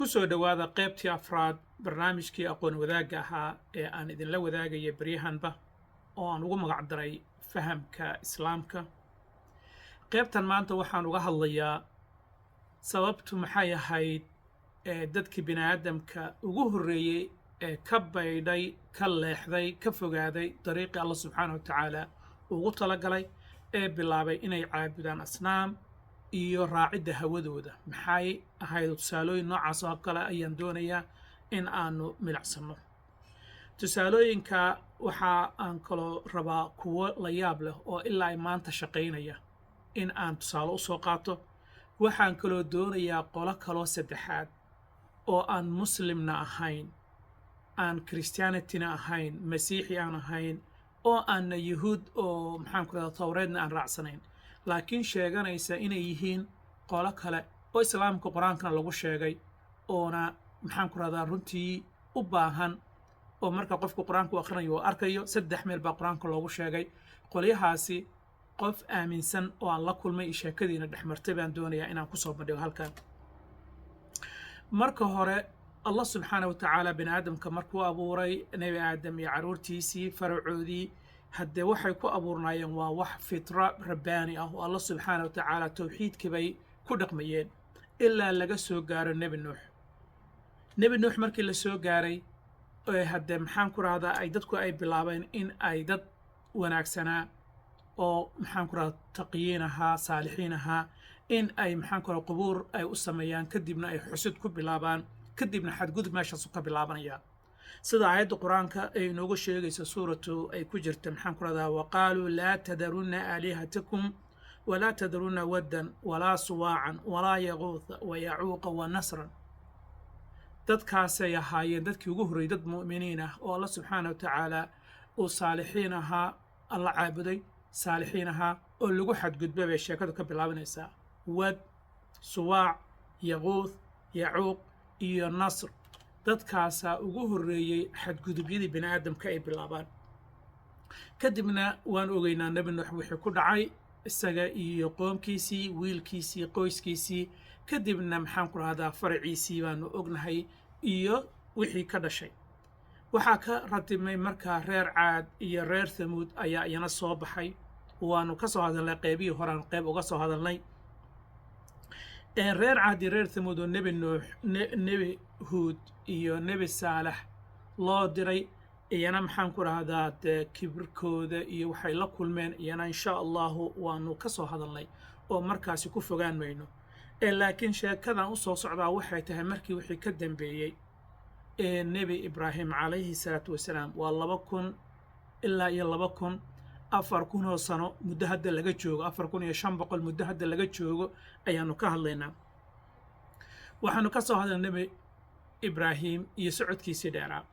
kusoo dhawaada qaybtii afraad barnaamijkii aqoon wadaagga ahaa ee aan idinla wadaagaya beryahanba oo aan ugu magac daray fahamka islaamka. qaybtan maanta waxaan uga hadlayaa sababtu maxay ahayd dadkii bini'aadamka ugu horreeyey ee ka baydhay, ka leexday, ka fogaaday dariiqii Allah subxaanahu wa tacaala ugu talagalay ee bilaabay inay caabudaan asnaam iyo raacidda hawadooda. maxay ahayd tusaalooyin noocaas oo kale ayaan doonayaa in aanu milicsano. tusaalooyinka waxa aan kaloo rabaa kuwo la yaab leh oo ilaa ay maanta shaqaynaya in aan tusaale u soo qaato. waxaan kaloo doonayaa qolo kaloo saddexaad oo aan muslimna ahayn, aan christianityna ahayn, masiixi aan ahayn, oo aanna yuhuud oo maxaan ku rahdaa tawreedna aan raacsanayn, laakiin sheeganaysa inay yihiin qolo kale oo islaamka qur-aankana lagu sheegay oona maxaan ku rahdaa runtii u baahan oo marka qofku qur-aanku akhrinayo oo arkayo 3 meel baa qur-aanka loogu sheegay. qolyahaasi qof aaminsan oo aan la kulmay sheekadiina dhexmartay baan doonayaa inaan ku soo bandhigo halkan. marka hore Allah subxaanahu wa tacaala bini'aadamka markuu abuuray nebi aadam iyo caruurtiisii faracoodii haddee waxay ku abuurnaayeen waa wax fitra rabbaani ah oo Allah subxaanahu wa tacaala tawxiidkii bay ku dhaqmayeen ilaa laga soo gaaro nebi nuux markii la soo gaaray haddee maxaan ku rahdaa ay dadku ay bilaabeen in ay dad wanaagsanaa oo maxaan ku rahdaa taqiyiin ahaa, saalixiin ahaa, in ay maxaan ku rahdaa qubuur ay u sameeyaan, kadibna ay xusid ku bilaabaan, kadibna xadgudub meeshaasu ka bilaabanaya. sida aayadda qur-aanka ay inoogu sheegayso suuratu ay ku jirta maxaan ku rahdaa waqaaluu laa tadarunna aalihatakum walaa tadarunna waddan walaa suwaacan walaa yaquutha wayacuuqa wanasran. dadkaasay ahaayeen dadkii ugu horreeyey dad mu'miniin ah oo Allah subxaanahu wa tacaala uu saalixiin ahaa, alla caabuday, saalixiin ahaa oo lagu xadgudbay bay sheekadu ka bilaabanaysaa. wad, suwaac, yaquuth, yacuuq iyo nasr, dadkaasaa ugu horreeyey xadgudubyadii bini'aadamka ay bilaabaan. kadibna waan ogeynaa nebi nuux wixii ku dhacay isaga iyo qoomkiisii, wiilkiisii, qoyskiisii, kadibna maxaan ku rahdaa faraciisii baanu ognahay iyo wixii ka dhashay. waxaa ka ratibmay markaa reer caad iyo reer thamuud ayaa iyana soo baxay. waanu ka soo hadalnay qaybihii horaan qayb uga soo hadalnay. reer caad iyo reer thamuud oo nebi nuux, nebi huud iyo nebi saalax loo diray iyana maxaan ku rahdaa dee kibirkooda iyo waxay la kulmeen iyana insha allahu waanu ka soo hadalnay oo markaasi ku fogaan mayno. laakiin sheekadan u soo socdaa waxay tahay markii wixii ka dambeeyey nebi ibraahim calayhi salaatu wasalaam waa 2000 ilaa iyo 4,000 oo sano muddo hadda laga joogo, 4,500 muddo hadda laga joogo ayaanu ka hadlaynaa. waxaanu ka soo hadlay nebi ibraahim iyo socodkiisii dheeraa.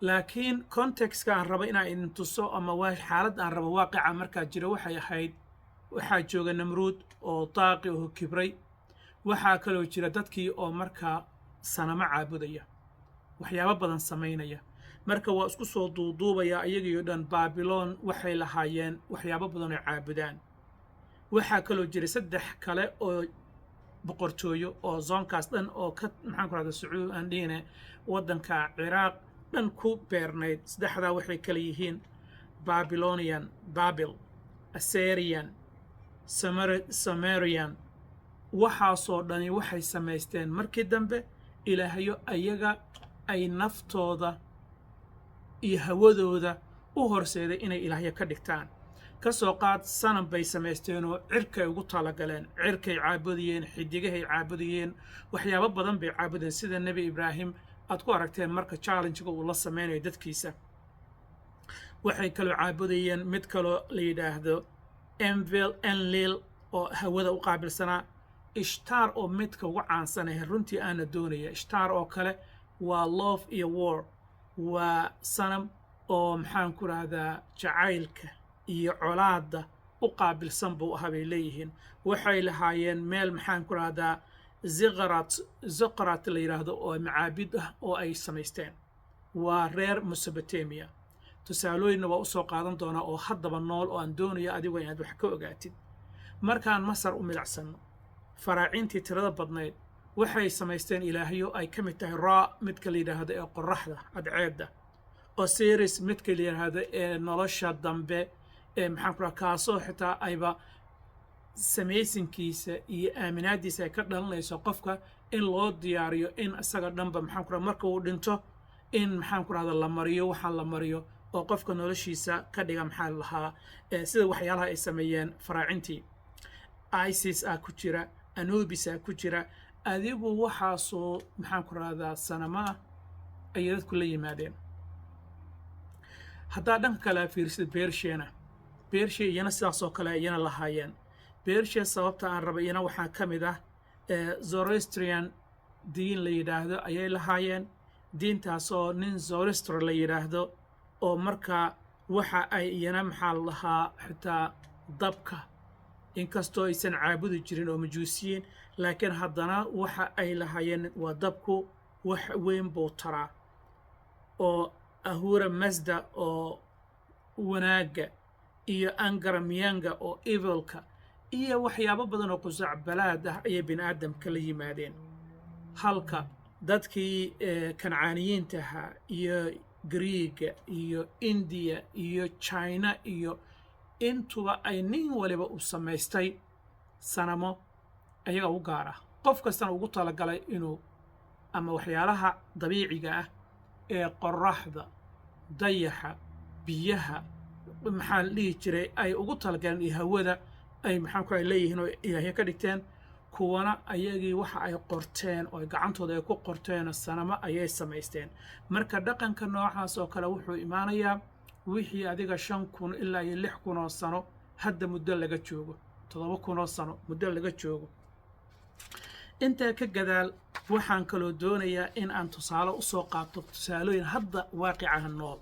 laakiin contextka aan rabo inaan idin tuso ama xaalad aan rabo waaqica markaa jiro waxay ahayd waxaa jooga namruud oo daaqi oo kibray. waxaa kaloo jira dadkii oo markaa sanamo caabudaya, waxyaabo badan samaynaya. marka waa isku soo duuduubaya iyagii oo dhan baabiloon waxay lahaayeen waxyaabo badan oo caabudaan. waxaa kaloo jira 3 kale oo boqortooyo oo zoonkaas dhan oo ka maxaan ku rahdaa sacuud aan dhihine waddanka ciraaq dhan ku beernayd. 3daa waxay kala yihiin babylonian, babil, assyrian, sumerian. waxaasoo dhani waxay samaysteen markii dambe ilaahyo ayaga ay naftooda iyo hawadooda u horseeday inay ilaahyo ka dhigtaan. ka soo qaad sanam bay samaysteen oo cirkay ugu talagaleen, cirkay caabudayeen, xidigahay caabudayeen, waxyaabo badan bay caabudeen sida nebi ibraahim aad ku aragteen marka challenge-ga uu la sameynayo dadkiisa. waxay kaloo caabudayeen mid kaloo la yidhaahdo enlil oo hawada u qaabilsanaa. ishtaar oo midka ugu caansanah runtii aana doonaya. ishtaar oo kale waa love iyo war, waa sanam oo maxaan ku rahdaa jacaylka iyo colaadda u qaabilsan buu ahaa bay leeyihiin. waxay lahaayeen meel maxaan ku rahdaa ziqrat la yidhaahdo oo macaabid ah oo ay samaysteen. waa reer mesopotamia. tusaalooyinna waa u soo qaadan doonaa oo haddaba nool oo aan doonayo adigu inaad wax ka ogaatid. markaan masar u milicsano faraacintii tirada badnayd waxay samaysteen ilaahyo ay ka mid tahay Ra midka la yidhaahdo ee qorraxda cadceedda, Osiris midka la yidhaahdo ee nolosha dambe ee maxaan ku rahaa kaasoo xitaa ayba samaysinkiisa iyo aaminaadiisa ay ka dhalanayso qofka in loo diyaariyo in isaga dhanba maxaan ku rahaa marka uu dhinto in maxaan ku rahda la mariyo waxaan la mariyo oo qofka noloshiisa ka dhiga maxaa lahaa sida waxyaalaha ay sameeyeen faraacintii. Isis ku jira, Anubis ku jira, adigu waxaasoo maxaan ku rahdaa sanama ay dadku la yimaadeen. haddaa dhanka kale fiirsid Beershia iyana sidaasoo kale iyana lahaayeen. Beershia sababta aan raba iyana waxaa ka mid Zoroastrian diin la yidhaahdo ayay lahaayeen. diintaasoo nin Zoroaster la yidhaahdo oo markaa waxa ay iyana maxaa lahaa xitaa dabka inkastoo aysan caabudi jirin oo majuusiyiin laakiin haddana waxa ay lahaayeen waa dabku wax weyn buu taraa oo Ahura Mazda oo wanaagga iyo Angara Miyanga oo evilka iyo waxyaabo badan oo qusac balaad ayay bini'aadamka la yimaadeen. halka dadkii kancaaniyiinta ahaa iyo Greega iyo India iyo China iyo intuba ay nin waliba u samaystay sanamo ayaga u gaar ah, qof kastana ugu talagalay inuu ama waxyaalaha dabiiciga ah ee qorraxda, dayaxa, biyaha maxaa la dhihi jiray ay ugu talagaleen iyo hawada ay maxaan ku leeyihiin oo ilaahay ka dhigteen. kuwana ayagii waxa ay qorteen oo gacantooda ay ku qorteen sanamo ayay samaysteen. marka dhaqanka noocaas oo kale wuxuu imaanayaa wixii adiga 5,000 ilaa 6,000 oo sano hadda muddo laga joogo, 7,000 oo sano muddo laga joogo. intaa ka gadaal waxaan kaloo doonayaa in aan tusaale u soo qaato tusaalooyin hadda waaqicaha nool.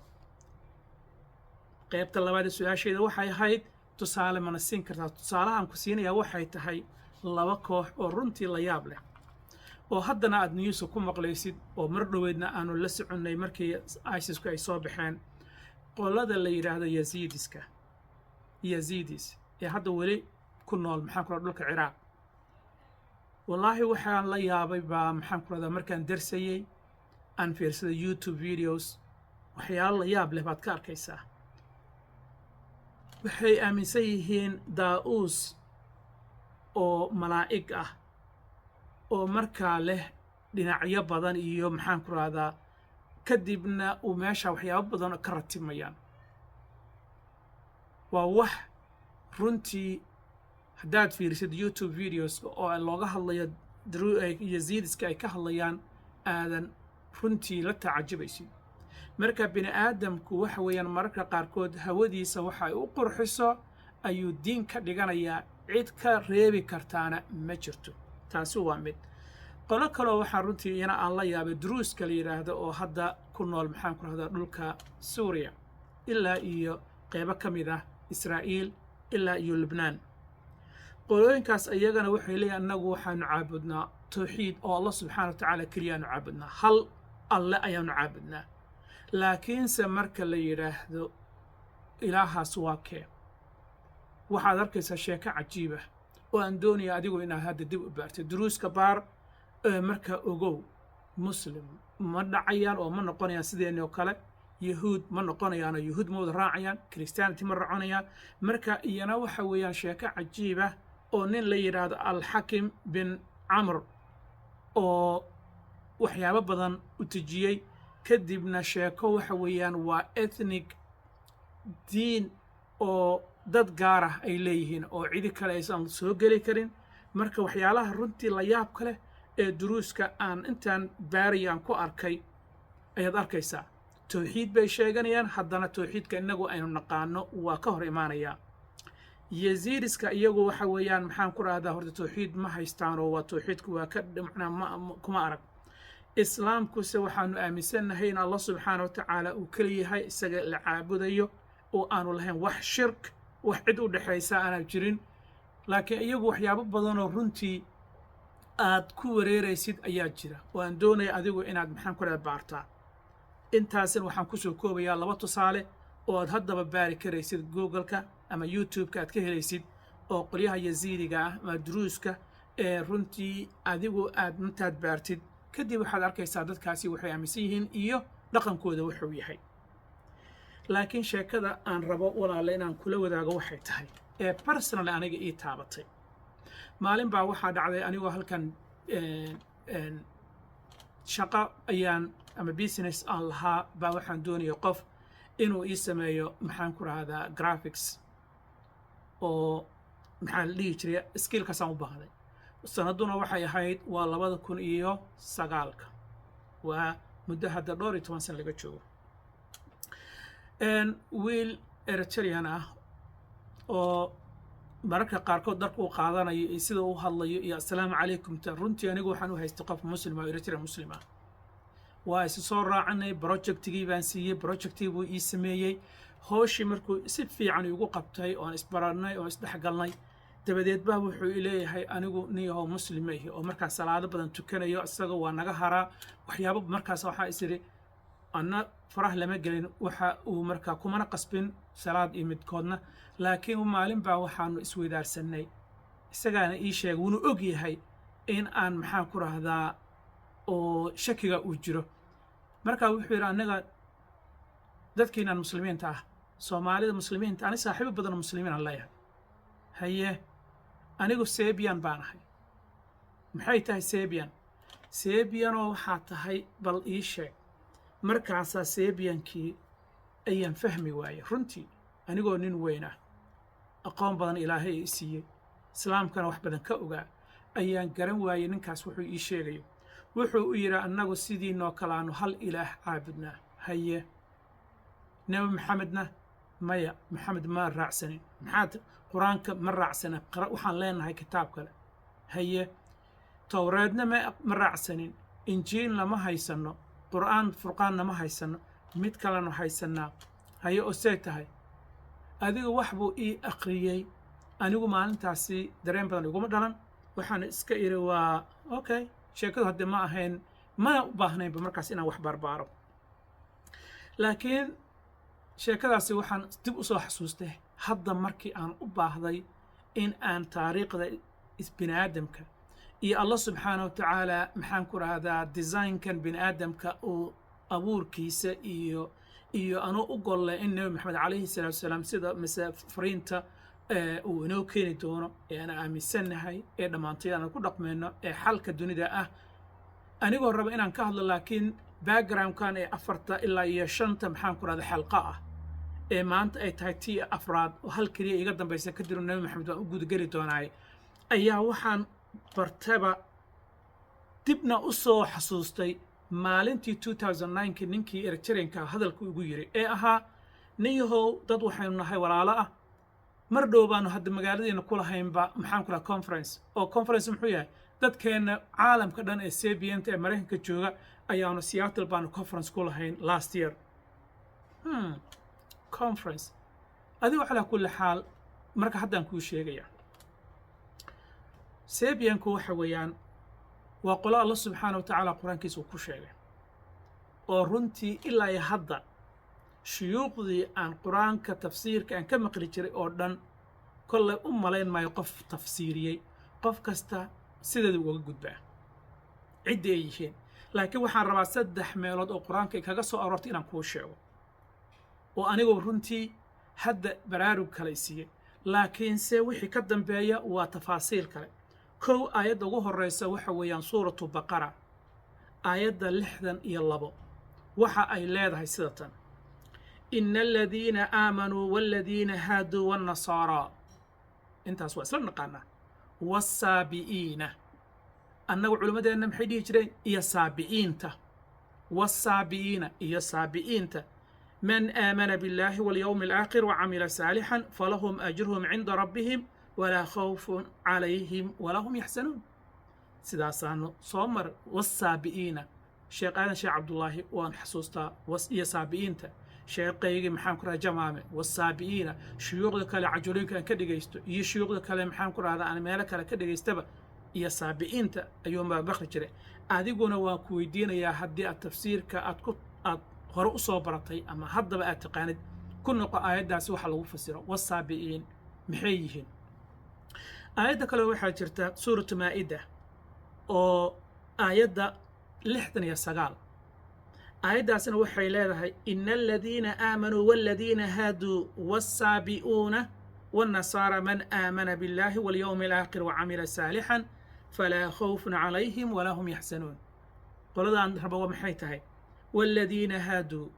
qaybta labaad ee su'aasheeda waxay ahayd tusaale mana siin kartaa. tusaalahan ku siinayaa waxay tahay 2 koox oo runtii la yaab leh oo haddana aad niyuusa ku maqlaysid oo mar dhoweedna aanu la soconnay markii ISISku ay soo baxeen. qolada la yidhaahdo Yazidis ee hadda weli ku nool maxaan ku dhulka Ciraaq. wallaahi waxaan la yaabay baa maxaan ku radaa markaan darsayay aan fiirsaday YouTube videos waxyaalo la yaab leh baad ka arkaysaa. waxay aaminsan yihiin daa'uus oo malaa'ig ah oo markaa leh dhinacyo badan iyo maxaan ku rahdaa kadibna uu meesha waxyaabo badan ka ratimayaan. waa wax runtii haddaad fiirisid YouTube videos oo looga hadlayo Yazidiska ay ka hadlayaan aadan runtii la tacajabaysid. marka bini'aadamku waxa weeyaan mararka qaarkood hawadiisa waxa ay u qurxiso ayuu diin ka dhiganayaa, cid ka reebi kartaana ma jirto. taasi waa mid. qolo kaloo waxaa runtii iyana aan la yaabay Druuska la yidhaahdo oo hadda ku nool maxaan ku rahdaa dhulka Suuriya ilaa iyo qaybo ka mid Israa'iil ilaa iyo Lubnaan. qolooyinkaas iyagana waxay leeyihiin annagu waxaanu caabudnaa tawxiid oo Allah subxaanahu wa tacaala keliyaanu caabudnaa, hal alle ayaanu caabudnaa. laakiinse marka la yidhaahdo ilaahaas waa kee waxaad arkaysaa sheeko cajiiba oo aan doonaya adigu inaad hadda dib u baartay. Druuska baar marka ogow muslim ma dhacayaan oo ma noqonayaan sideenii oo kale. yahuud ma noqonayaan oo yahuud ma wada raacayaan. Christianity ma raconayaan. marka iyana waxa weeyaan sheeko cajiiba oo nin la yidhaahdo Al-Hakim bin Camr oo waxyaabo badan u tijiyey kadibna sheeko waxa weeyaan waa ethnic diin oo dad gaar ah ay leeyihiin oo cidi kale aysan soo geli karin. marka waxyaalaha runtii la yaab ka leh ee Druuska aan intaan baariyaan ku arkay ayaad arkaysaa. tawxiid bay sheeganayaan, haddana tawxiidka inagu aynu naqaano waa ka hor imaanaya. Yazidiska iyagu waxa weeyaan maxaan ku rahdaa horta tawxiid ma haystaan oo waa tawxiidku waa ka kuma arag. islaamkuse waxaanu aaminsanahay in Allah subxaanahu wa tacaala uu kaliyahay isaga la caabudayo oo aanu lahayn wax shirk wax cid u dhaxaysa aan jirin. laakiin iyagu waxyaabo badan oo runtii aad ku wareeraysid ayaa jira oo aan doonay adigu inaad maxaan ku rahdaa baartaa. intaasina waxaan ku soo koobayaa 2 tusaale oo aad haddaba baari karaysid Google-ka ama YouTube-ka aad ka helaysid oo qolyaha Yazidiga ama Druuska runtii adigu aad intaad baartid kadib waxaad arkaysaa dadkaasi waxay aaminsan yihiin iyo dhaqankooda wuxuu yahay. laakiin sheekada aan rabo walaale inaan kula wadaago waxay tahay personally aniga ii taabatay. maalin baa waxaa dhacday anigoo halkan shaqo ayaan ama business aan lahaa baa waxaan doonaya qof inuu ii sameeyo maxaan ku rahdaa graphics oo maxaa la dhihi jiray skillkaasaan u baahday. sanaduna waxay ahayd waa 2009 waa muddo hadda 12 sano laga joogo. wiil Eritrean ah oo mararka qaarkood darku u qaadanayo iyo sida uu hadlayo iyo assalaamu calaykum ta runtii anigu waxaan u haystay qof muslim oo Eritrean muslim ah. waa is soo raacanay projectigii baan siiyey, projectii buu ii sameeyey. hooshii markuu si fiican ugu qabtay oon isbaranay oo isdhexgalnay dabadeed baa wuxuu leeyahay anigu niyahow muslim ah oo markaas salaado badan tukanayo isaga waa naga haraa waxyaabo. markaas waxaa isiri anna farah lama gelin waxa uu markaa kumana qasbin salaad iyo midkoodna, laakiin maalin baa waxaanu isweydaarsanay isagaana ii sheegay wuuna og yahay in aan maxaan ku rahdaa oo shakiga uu jiro. markaa wuxuu yidhi annaga dadkiinaan muslimiinta ah soomaalida muslimiinta ani saaxiibo badan oo muslimiin aan leeyahay. haye anigu Sebian baan ahay. maxay tahay Sebian? Sebianoo waxaa tahay bal ii sheeg. markaasaa Sebiankii ayaan fahmi waayey runtii anigoo nin weyn ah aqoon badan ilaahay ii siiyey islaamkana wax badan ka ogaa ayaan garan waayey ninkaas wuxuu ii sheegayo. wuxuu u yidhi annagu sidiinoo kalaanu hal ilaah caabudnaa. haye nebi maxamedna maya maxamed ma raacsanin. maxaad qur-aanka ma raacsana waxaan leenahay kitaab kale. haye towreedna ma raacsanin, injiilna ma haysano, qur'aan furqaanna ma haysano, mid kalena haysanaa. haye oo see tahay adigu wax buu ii akhriyey. anigu maalintaasi dareen badan iguma dhalan waxaan iska iri waa okay sheekadu hadde ma ahayn mana u baahnaynba markaas inaan wax barbaaro. laakiin sheekadaasi waxaan dib u soo xasuustay hadda markii aan u baahday in aan taariikhda bini'aadamka iyo Allah subxaanahu wa tacaala maxaan ku rahdaa designkan bini'aadamka uu abuurkiisa iyo anuu u gollay in nebi maxamed calayhi salaatu wasalaam sida fariinta uu inoo keeni doono ee aan aaminsannahay ee dhammaantood aan ku dhaqmayno ee xalka dunida ah. anigoo raba inaan ka hadlo laakiin backgroundkan ee 4 ilaa 5 maxaan ku rahdaa xalqa ah ee maanta ay tahay tii 4 oo hal kaliya iga dambaysa kadib nebi maxamed waan u gudageli doonaay ayaa waxaan bartaba dibna u soo xasuustay maalintii 2009 ninkii Eritreanka hadalku ugu yiri ee ahaa niyahow dad waxaynu nahay walaalo ah mar dhow baanu hadda magaaladeena ku lahaynba maxaan ku rahaa conference oo conference muxuu yahay dadkeena caalamka dhan ee Sebianta ee Mareykanka jooga ayaanu Seattle baanu conference ku lahayn last year. conference adigu ala kulli xaal marka haddaan kuu sheegaya Sebianku waxa weeyaan waa qolo Allah subxaanahu wa tacaala quraankiisa ku sheegay oo runtii ilaa iyo hadda shuyuuqdii aan quraanka tafsiirka aan ka maqli jiray oo dhan kollay u malayn maayo qof tafsiiriyey qof kasta sideedu uga gudbaa cidda ay yihiin. laakiin waxaan rabaa 3 meelood oo quraanka kaga soo aroortay inaan kuu sheego oo anigoo runtii hadda baraarug kale siiyey laakiin se wixii ka dambeeya waa tafaasiil kale. kow aayadda ugu horeysa waxa weeyaan suuratu baqara aayadda 62 waxa ay leedahay sida tan إن الذين آمنوا والذين هادوا والنصارى intaas waa isla naqaanaa والسابئين annagu culimadeena maxay dhihi jireen iyo saabi'iinta والسابئين iyo saabi'iinta من آمن بالله واليوم الآخر وعمل صالحا فلهم أجرهم عند ربهم ولا خوف عليهم ولا هم يحزنون. sidaasaanu soo mar والسابئين sheekh aadan sheekh cabdullaahi waan xasuustaa iyo saabi'iinta sheeqaygii maxaan ku rahaa jamaame والسابئين shuyuuqda kale cajulinka aan ka dhageysto iyo shuyuuqda kale maxaan ku rahdaa aan meelo kale ka dhageystaba iyo saabi'iinta ayuu ma baqri jiray. adiguna waan ku weydiinayaa haddii aad tafsiirka aad hore u soo baratay ama haddaba aad taqaanid ku noqo aayaddaasi waxa lagu fasiro والسابئين maxay yihiin. aayadda kale waxaa jirta suuratu maa'ida oo aayadda 69 aayaddaasna waxay leedahay ina aladiina aamanuu waladiina haaduu wassaabi'uuna والنصارى من آمن بالله واليوم الآخر وعمل صالحا فلا خوف عليهم ولا هم يحزنون قولدان ربوا maxay tahay والذين هادوا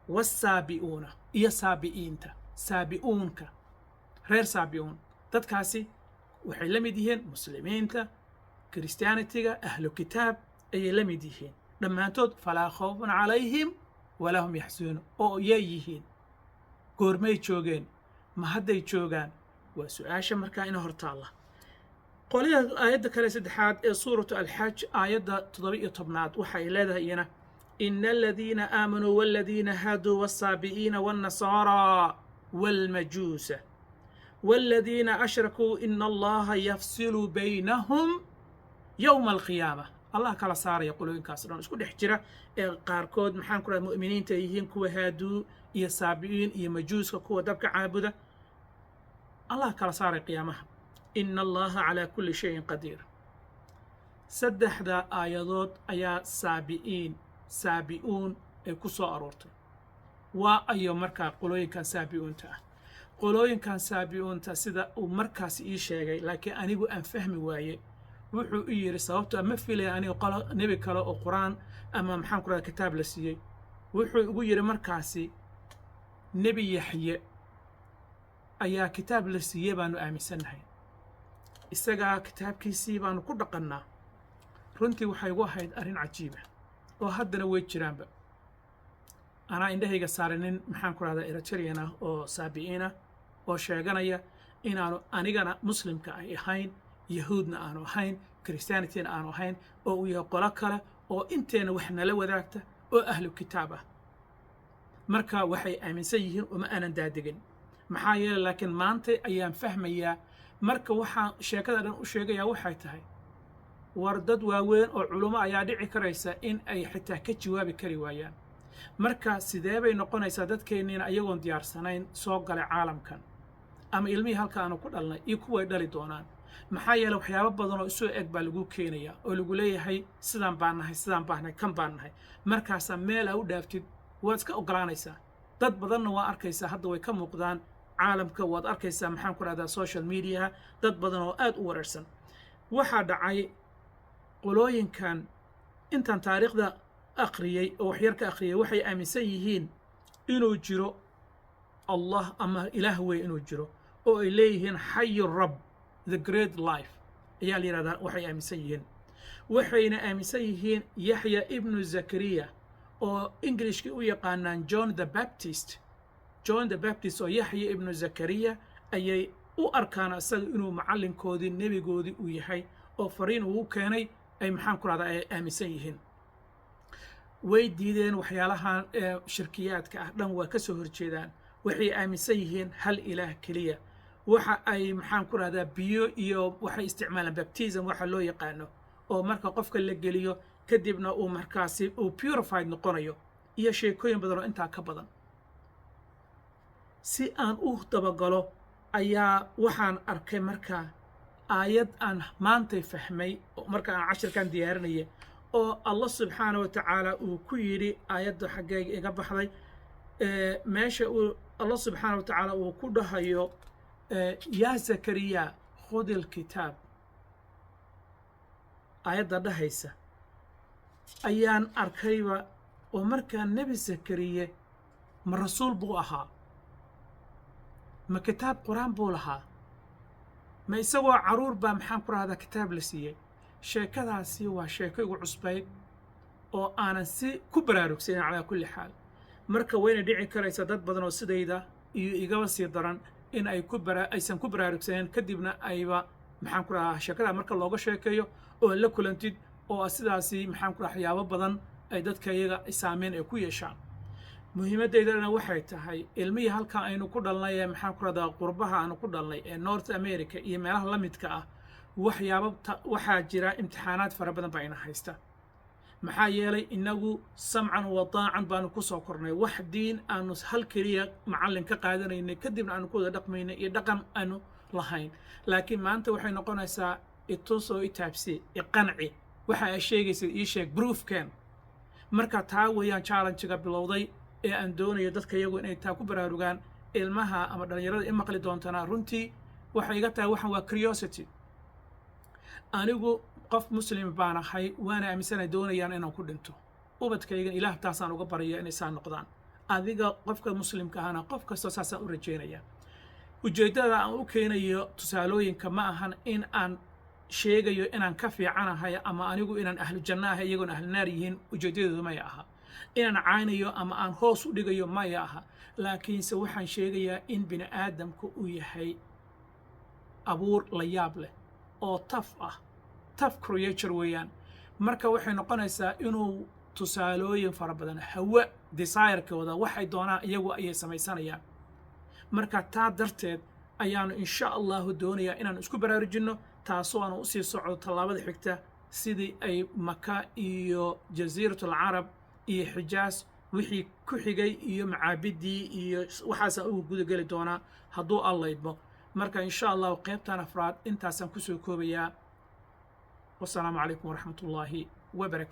والسابئون iyo saabi'iinta saabi'uunka reer saabi'uun dadkaasi waxay la mid yihiin muslimiinta kristiyaanitiga ahlu kitaab ayay la mid yihiin dhammaantood falaa khawfun calayhim walaa hum yaxsunuun oo yay yihiin goormay joogeen ma hadday joogaan waa su-aasha markaa ina hortaalla qolida aayadda kale saddexaad ee suuratu alxaj aayadda 17 waxay leedahay iyana ina aladiina aamanuu waladiina haaduu wassaabi'iina wannasaaraa waalmajuusa والذين أشركوا إن الله يفصل بينهم يوم القيامة الله كلا صار يقولون كاسرون اسكو دحجرة قاركود محان كلا مؤمنين تيهين كوا هادو يا سابعين يا مجوس كوا دبك عابدة الله كلا صار قيامة إن الله على كل شيء قدير سدح ذا آيات أيا سابئون كسو أرورت وأيو مركا قلوين كان سابئون تا qolooyinkan saabi'uunta sida uu markaas ii sheegay laakiin anigu aan fahmi waaye wuxuu u yiri sababtoo ma filay anigu qolo nebi kale oo quraan ama maxaan ku raad kitaab la siiyey wuxuu ugu yiri markaasi nebi yaxye ayaa kitaab la siiyey baanu aaminsanahay isagaa kitaabkiisii baanu ku dhaqannaa runtii waxay ugu ahayd arrin cajiiba oo haddana way jiraanba anaa indhahayga saarinin maxaan ku rahdaa eritrean ah oo saabi'iin ah oo sheeganaya inaanu anigana muslimka ay ahayn yahuudna aanu ahayn kristiyaanitina aanu ahayn oo uu yahay qolo kale oo inteena wax nala wadaagta oo ahlu kitaab ah marka waxay aaminsan yihiin uma aanan daadegin maxaa yeelay laakiin maanta ayaan fahmayaa marka waxaan sheekada dhan u sheegayaa waxay tahay war dad waaweyn oo culummo ayaa dhici karaysa in ay xitaa ka jawaabi kari waayaan marka sidee bay noqonaysaa dadkeenniina ayagoon diyaarsanayn soo galay caalamkan ama ilmihii halka aanu ku dhalnay iyo kuway dhali doonaan maxaa yeelay waxyaabo badan oo isoo eg baa lagu keenayaa oo lagu leeyahay sidaan baan nahay kan baan nahay markaasaa meel aa u dhaaftid waad iska ogolaanaysaa dad badanna waa arkaysaa hadda way ka muuqdaan caalamka waad arkaysaa maxaan ku rahdaa social mediaha dad badan oo aad u wareersan waxaa dhacay qolooyinkan intaan taariikhda akhriyey oo waxyar ka akhriyey waxay aaminsan yihiin inuu jiro allah ama ilaah wey inuu jiro oo ay leeyihiin xayu rab the great life ayaa la yidhahdaa waxay aaminsan yihiin waxayna aaminsan yihiin yaxya ibnu zakariya oo ingilishkii u yaqaanaan john the baptist oo yaxya ibnu zakariya ayay u arkaan isaga inuu macallinkoodii nebigoodii uu yahay oo fariin uu u keenay ay maxaan ku rahdaa ay aaminsan yihiin way diideen waxyaalahan shirkiyaadka ah dhan waa ka soo horjeedaan waxay aaminsan yihiin hal ilaah keliya waxa ay maxaan ku rahdaa biyo iyo waxay isticmaalaan baptism waxa loo yaqaano oo marka qofka la geliyo kadibna uu markaasi uu purified noqonayo iyo sheekooyin badan oo intaa ka badan si aan u dabagalo ayaa waxaan arkay markaa aayad aan maantay fahmay marka aan cashirkan diyaarinaya oo allah subxaana wa tacaala uu ku yidhi aayadda xaggayga iga baxday meesha uu allah subxaana wa tacaala uu ku dhahayo yaa zakariya khudi lkitaab aayadda dhahaysa ayaan arkayba oo markaa nebi zakariye ma rasuul buu ahaa ma kitaab qur-aan buu lahaa ma isagoo caruur baa maxaan ku rahdaa kitaab la siiyey sheekadaasi waa sheeko igu cusbayd oo aanan si ku baraarugsanin calaa kulli xaal marka wayna dhici karaysa dad badan oo sidayda iyo igaba sii daran in ay aysan ku baraarugsanin kadibna ayba maxaan ku rahaa sheekadaa marka looga sheekeeyo oo la kulantid oo sidaasi maxaan ku rahaa waxyaabo badan ay dadka iyaga saameyn ay ku yeeshaan muhiimaddeydana waxay tahay ilmihii halka aynu ku dhalnay ee maxaan ku rahdaa qurbaha aanu ku dhalnay ee north america iyo meelaha la midka ah waxaa jira imtixaanaad fara badan baa ina haysta maxaa yeelay inagu samcan wa taacan baanu ku soo kornay wax diin aanu hal keliya macallin ka qaadanaynay kadibna aanu ku wada dhaqmaynay iyo dhaqan aanu lahayn laakiin maanta waxay noqonaysaa itusoo itaabsi iqanci waxa ay sheegaysa ii sheeg proofkan marka taa weeyaan challenge-ga bilowday ee aan doonayo dadka iyagu inay taa ku baraarugaan ilmaha ama dhalinyarada in maqli doontana runtii waxay iga tahay waxan waa curiosity anigu qof muslim baan ahay waana aaminsanahay doonayaan inaan ku dhinto ubadkaygan ilaah taasaan uga baraya inay saa noqdaan adiga qofka muslimka ahana qof kastoo saasaan u rajaynaya ujeeddada aan u keenayo tusaalooyinka ma ahan in aan sheegayo inaan ka fiicanahay ama anigu inaan ahlu janno ahay iyagoona ahlu naar yihiin ujeeddadeedu maya aha inaan caynayo ama aan hoos u dhigayo maya aha laakiinse waxaan sheegayaa in bini aadamku uu yahay abuur la yaab leh oo tough creature weeyaan marka waxay noqonaysaa inuu tusaalooyin fara badan hawa desire-kooda waxay doonaan iyagu ayay samaysanayaan marka taa darteed ayaanu insha allahu doonayaa inaan isku baraarujinno taasoo aanu u sii socdo tallaabada xigta sidii ay maka iyo jasiiratul carab iyo xijaas wixii ku xigay iyo macaabiddii iyo waxaasaan ugu gudageli doonaa hadduu allaydmo marka insha allahu qaybtan afraad intaasaan kusoo koobayaa wasalaamu calaykum waraxmatullaahi wabarakatu